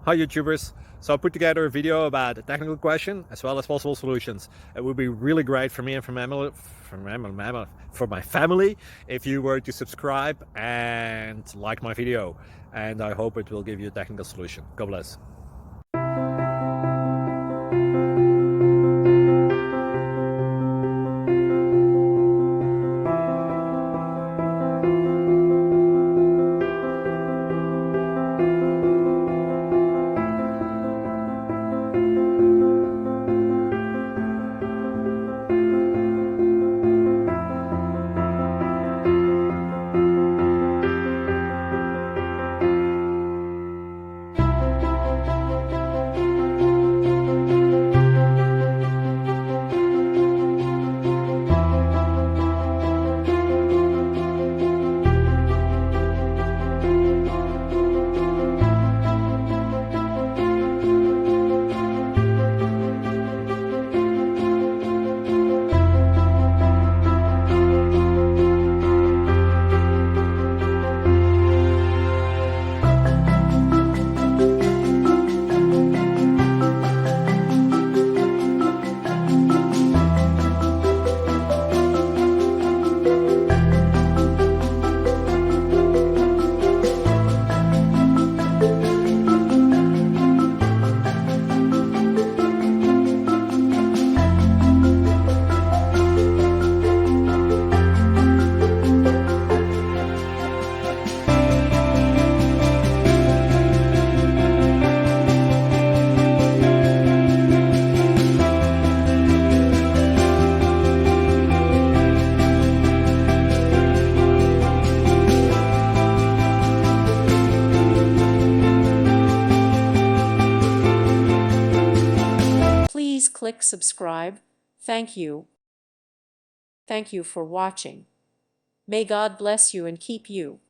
Hi YouTubers. So I put together a video about a technical question as well as possible solutions. It would be really great for me and for my family if you were to subscribe and like my video. And I hope it will give you a technical solution. God bless. Please click subscribe. Thank you. Thank you for watching. May God bless you and keep you.